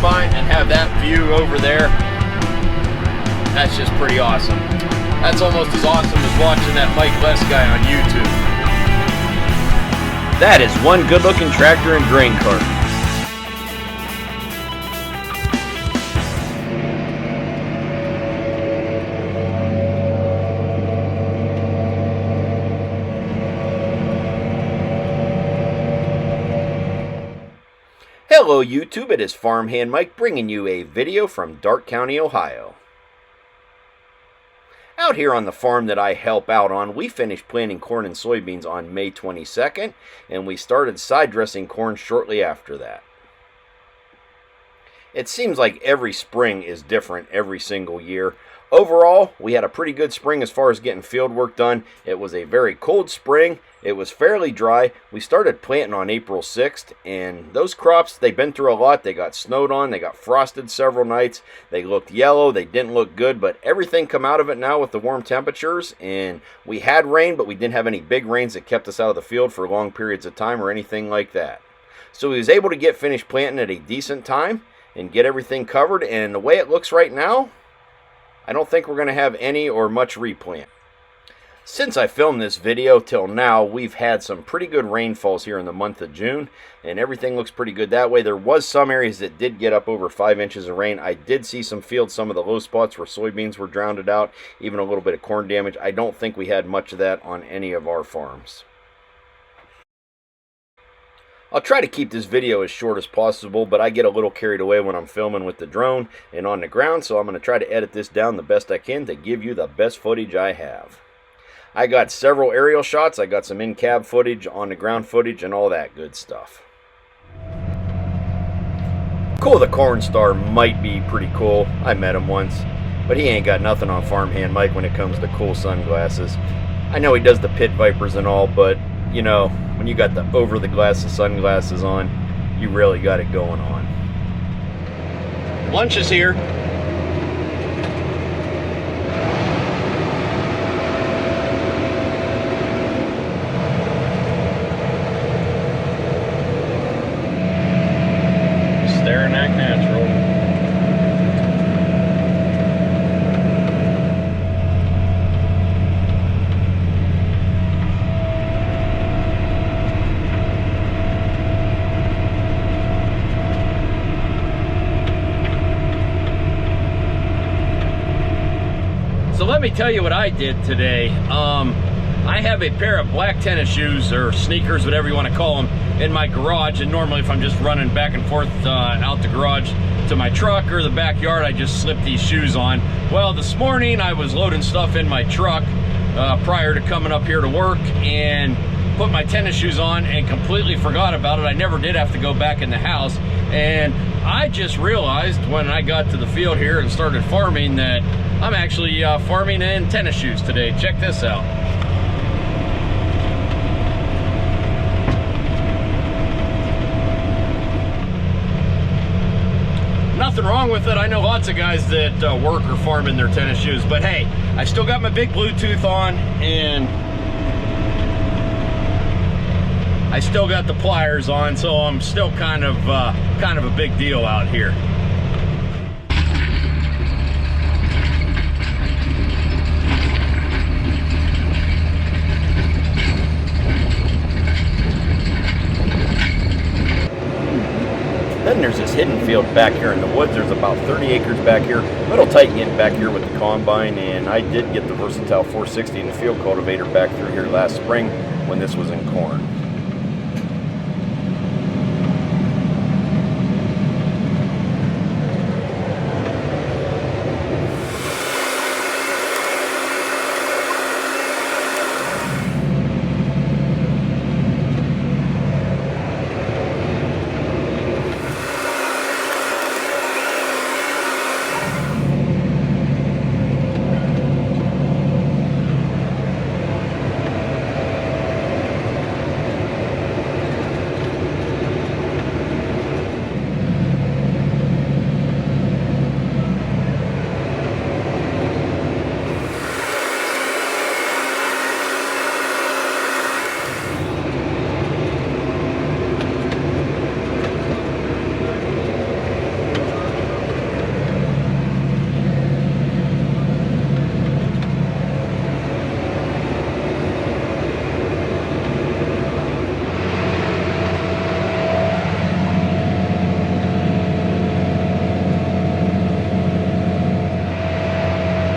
combine and have that view over there, that's just pretty awesome. That's almost as awesome as watching that Mike Les guy on YouTube. That is one good-looking tractor and grain cart. Hello YouTube, it is Farmhand Mike bringing you a video from Darke County, Ohio. Out here on the farm that I help out on, we finished planting corn and soybeans on May 22nd, and we started side dressing corn shortly after that. It seems like every spring is different every single year. Overall, we had a pretty good spring as far as getting field work done. It was a very cold spring. It was fairly dry. We started planting on April 6th, and those crops, they've been through a lot. They got snowed on. They got frosted several nights. They looked yellow. They didn't look good, but everything come out of it now with the warm temperatures, and we had rain, but we didn't have any big rains that kept us out of the field for long periods of time or anything like that. So we was able to get finished planting at a decent time and get everything covered, and the way it looks right now, I don't think we're going to have any or much replant. Since I filmed this video till now, we've had some pretty good rainfalls here in the month of June, and everything looks pretty good that way. There was some areas that did get up over 5 inches of rain. I did see some fields, some of the low spots where soybeans were drowned out, even a little bit of corn damage. I don't think we had much of that on any of our farms. I'll try to keep this video as short as possible, but I get a little carried away when I'm filming with the drone and on the ground, so I'm going to try to edit this down the best I can to give you the best footage I have. I got several aerial shots, I got some in-cab footage, on the ground footage, and all that good stuff. Cool, the CORNSTAR might be pretty cool. I met him once, but he ain't got nothing on Farmhand Mike when it comes to cool sunglasses. I know he does the pit vipers and all, but you know, when you got the over-the-glasses sunglasses on, you really got it going on. Lunch is here. Stare and act natural. So let me tell you what I did today. I have a pair of black tennis shoes, or sneakers, whatever you want to call them, in my garage, and normally if I'm just running back and forth out the garage to my truck or the backyard, I just slip these shoes on. Well, this morning I was loading stuff in my truck prior to coming up here to work, and put my tennis shoes on and completely forgot about it. I never did have to go back in the house, and I just realized when I got to the field here and started farming that I'm actually farming in tennis shoes today. Check this out. Nothing wrong with it. I know lots of guys that work or farm in their tennis shoes, but hey, I still got my big Bluetooth on, and I still got the pliers on, so I'm still kind of a big deal out here. Then there's this hidden field back here in the woods. There's about 30 acres back here. A little tight getting back here with the combine, and I did get the Versatile 460 and the field cultivator back through here last spring when this was in corn.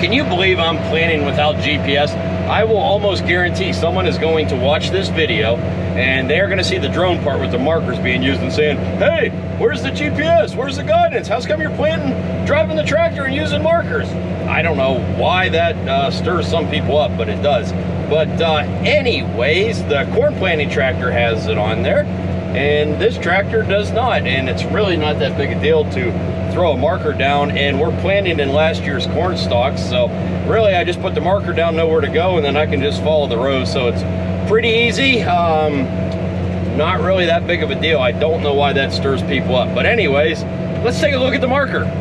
Can you believe I'm planning without GPS? I will almost guarantee someone is going to watch this video and they're going to see the drone part with the markers being used and saying, hey, where's the GPS? Where's the guidance? How's come you're planting, driving the tractor and using markers? I don't know why that stirs some people up, but it does. But anyways, the corn planting tractor has it on there, and this tractor does not, and it's really not that big a deal to throw a marker down, and we're planting in last year's corn stalks, so really I just put the marker down, know where to go, and then I can just follow the rows, so it's pretty easy. Not really that big of a deal. I don't know why that stirs people up, but anyways, let's take a look at the marker.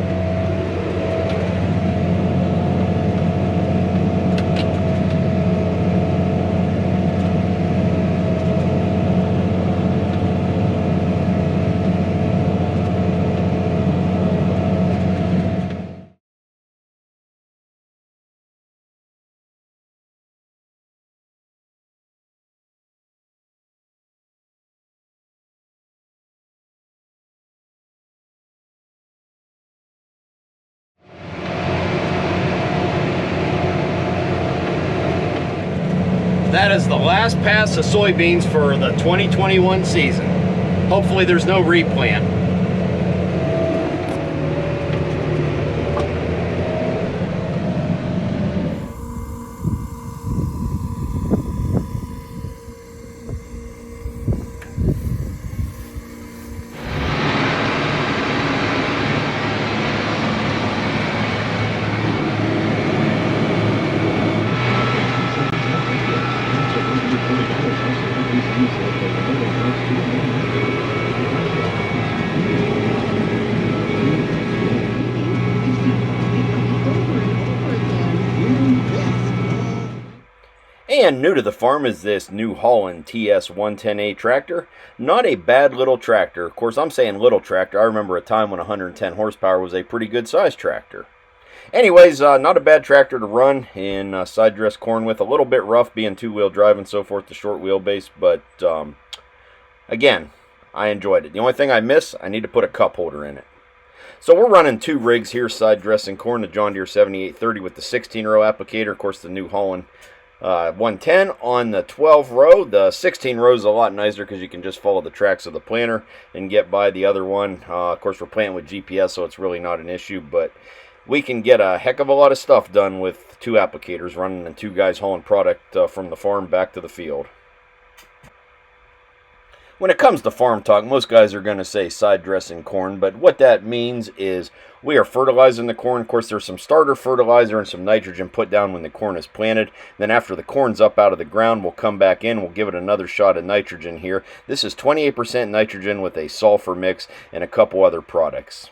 That is the last pass of soybeans for the 2021 season. Hopefully there's no replant. And new to the farm is this New Holland TS110A tractor. Not a bad little tractor. Of course, I'm saying little tractor. I remember a time when 110 horsepower was a pretty good sized tractor. Anyways, not a bad tractor to run in side dress corn with. A little bit rough being two-wheel drive and so forth, the short wheelbase. But again, I enjoyed it. The only thing I miss, I need to put a cup holder in it. So we're running two rigs here, side dressing corn, the John Deere 7830 with the 16-row applicator. Of course, the New Holland 110 on the 12 row. The 16 row is a lot nicer because you can just follow the tracks of the planter and get by the other one. Of course, we're planting with GPS, so it's really not an issue, but we can get a heck of a lot of stuff done with two applicators running and two guys hauling product from the farm back to the field. When it comes to farm talk, most guys are going to say side dressing corn, but what that means is we are fertilizing the corn. Of course, there's some starter fertilizer and some nitrogen put down when the corn is planted. Then after the corn's up out of the ground, we'll come back in, we'll give it another shot of nitrogen here. This is 28% nitrogen with a sulfur mix and a couple other products.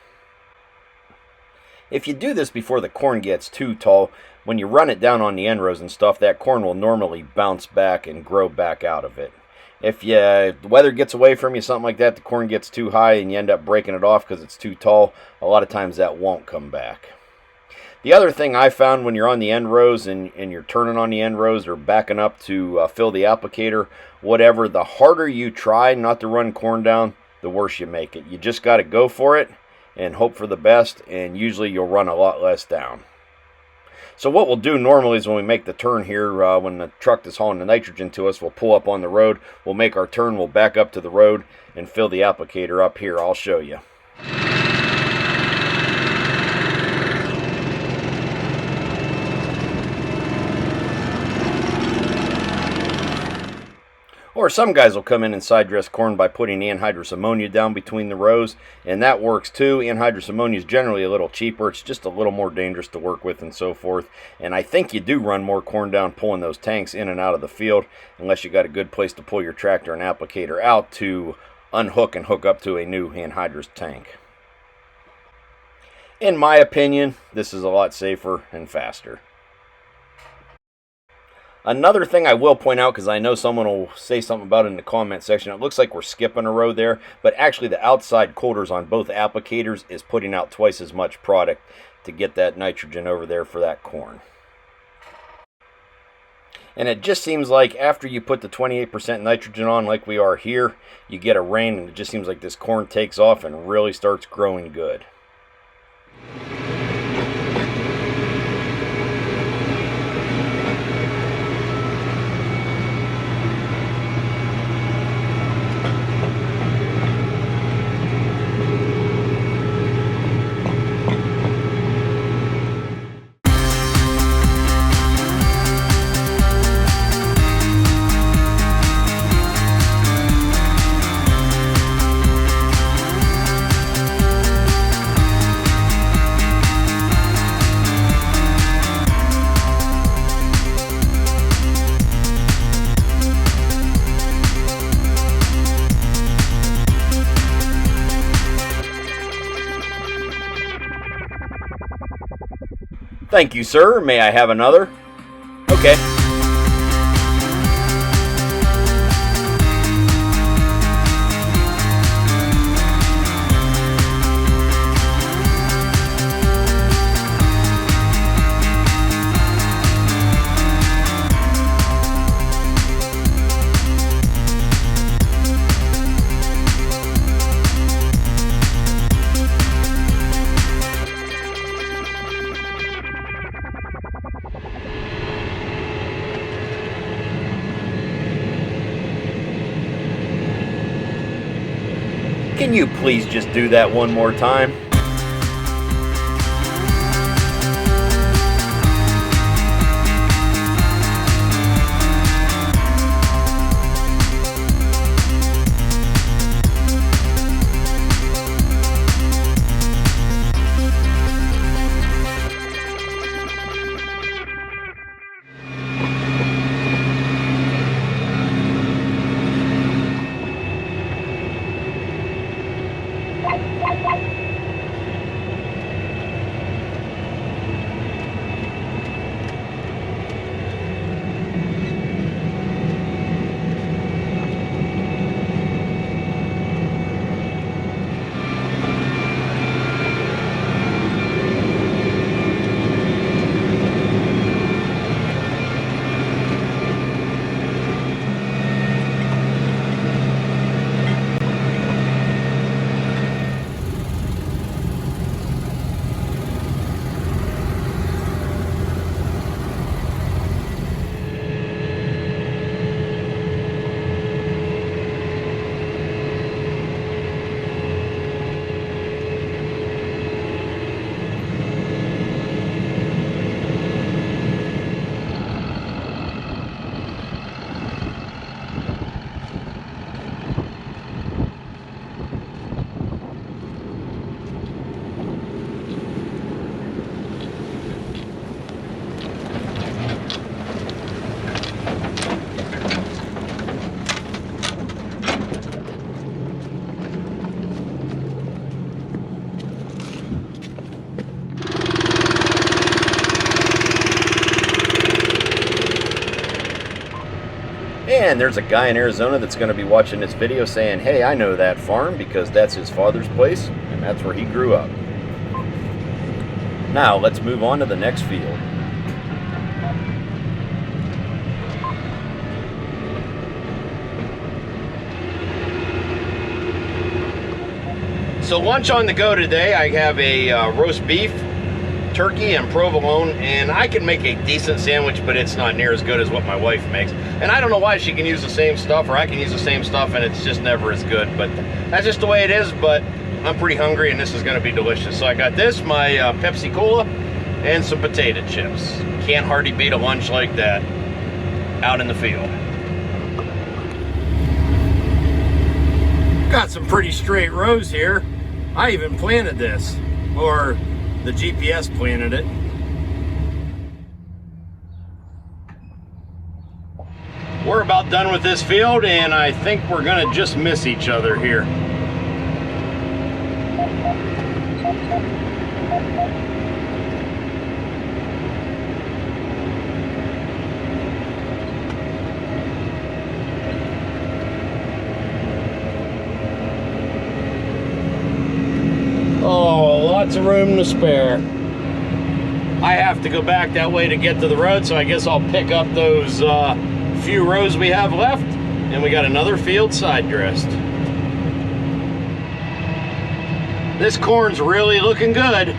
If you do this before the corn gets too tall, when you run it down on the end rows and stuff, that corn will normally bounce back and grow back out of it. If the weather gets away from you, something like that, the corn gets too high and you end up breaking it off because it's too tall, a lot of times that won't come back. The other thing I found when you're on the end rows and you're turning on the end rows or backing up to fill the applicator, whatever, the harder you try not to run corn down, the worse you make it. You just got to go for it and hope for the best, and usually you'll run a lot less down. So what we'll do normally is when we make the turn here, when the truck is hauling the nitrogen to us, we'll pull up on the road, we'll make our turn, we'll back up to the road and fill the applicator up here. I'll show you. Or some guys will come in and side dress corn by putting anhydrous ammonia down between the rows, and that works too. Anhydrous ammonia is generally a little cheaper. It's just a little more dangerous to work with and so forth. And I think you do run more corn down pulling those tanks in and out of the field, unless you got a good place to pull your tractor and applicator out to unhook and hook up to a new anhydrous tank. In my opinion, this is a lot safer and faster. Another thing I will point out, because I know someone will say something about it in the comment section, it looks like we're skipping a row there, but actually the outside coaters on both applicators is putting out twice as much product to get that nitrogen over there for that corn. And it just seems like after you put the 28% nitrogen on like we are here, you get a rain and it just seems like this corn takes off and really starts growing good. Thank you, sir. May I have another? Okay. Can you please just do that one more time? And there's a guy in Arizona that's going to be watching this video saying, hey, I know that farm because that's his father's place and that's where he grew up. Now let's move on to the next field. So lunch on the go today, I have a roast beef, turkey, and provolone, and I can make a decent sandwich, but it's not near as good as what my wife makes. And I don't know why she can use the same stuff, or I can use the same stuff, and it's just never as good, but that's just the way it is. But I'm pretty hungry, and this is going to be delicious. So I got this, my Pepsi Cola, and some potato chips. Can't hardly beat a lunch like that out in the field. Got some pretty straight rows here. I even planted this, or the GPS planted it. We're about done with this field, and I think we're gonna just miss each other here. Oh, lots of room to spare. I have to go back that way to get to the road, so I guess I'll pick up those few rows we have left, and we got another field side dressed. This corn's really looking good.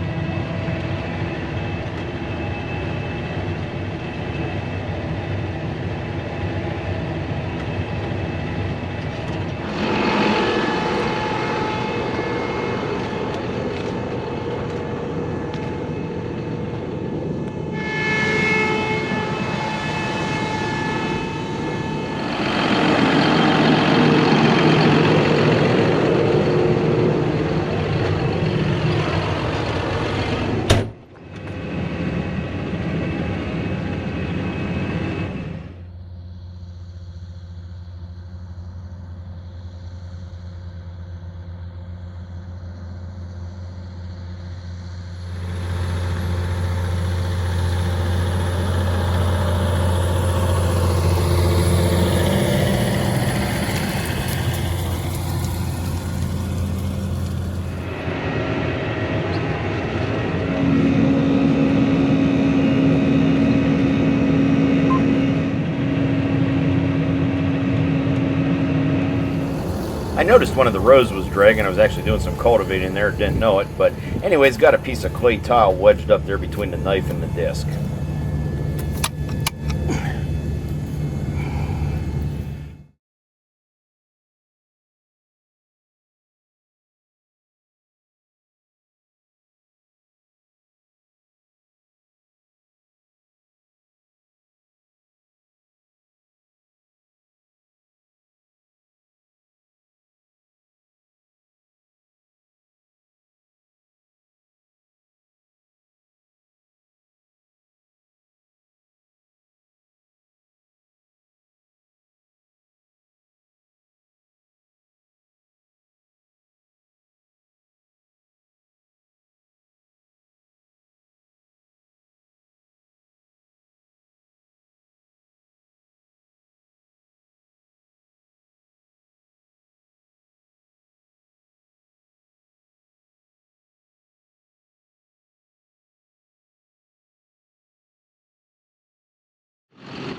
noticed one of the rows was dragging. I was actually doing some cultivating there, didn't know it. But anyways, got a piece of clay tile wedged up there between the knife and the disc.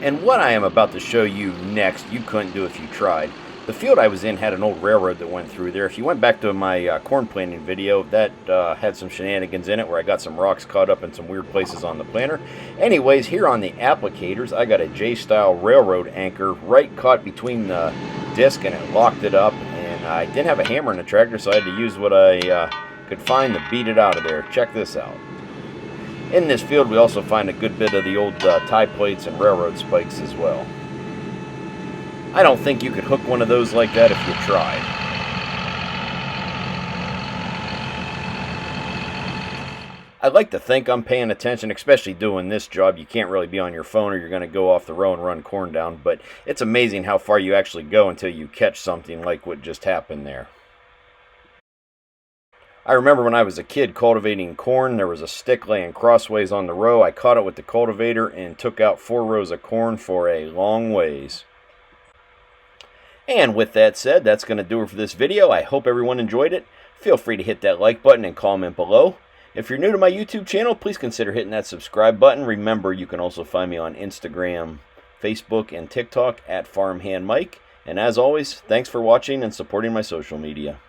And what I am about to show you next, you couldn't do if you tried. The field I was in had an old railroad that went through there. If you went back to my corn planting video, that had some shenanigans in it where I got some rocks caught up in some weird places on the planter. Anyways, here on the applicators, I got a J-style railroad anchor right caught between the disc, and it locked it up. And I didn't have a hammer in the tractor, so I had to use what I could find to beat it out of there. Check this out. In this field, we also find a good bit of the old tie plates and railroad spikes as well. I don't think you could hook one of those like that if you tried. I'd like to think I'm paying attention, especially doing this job. You can't really be on your phone or you're going to go off the row and run corn down, but it's amazing how far you actually go until you catch something like what just happened there. I remember when I was a kid cultivating corn, there was a stick laying crossways on the row. I caught it with the cultivator and took out 4 rows of corn for a long ways. And with that said, that's going to do it for this video. I hope everyone enjoyed it. Feel free to hit that like button and comment below. If you're new to my YouTube channel, please consider hitting that subscribe button. Remember, you can also find me on Instagram, Facebook, and TikTok at Farmhand Mike. And as always, thanks for watching and supporting my social media.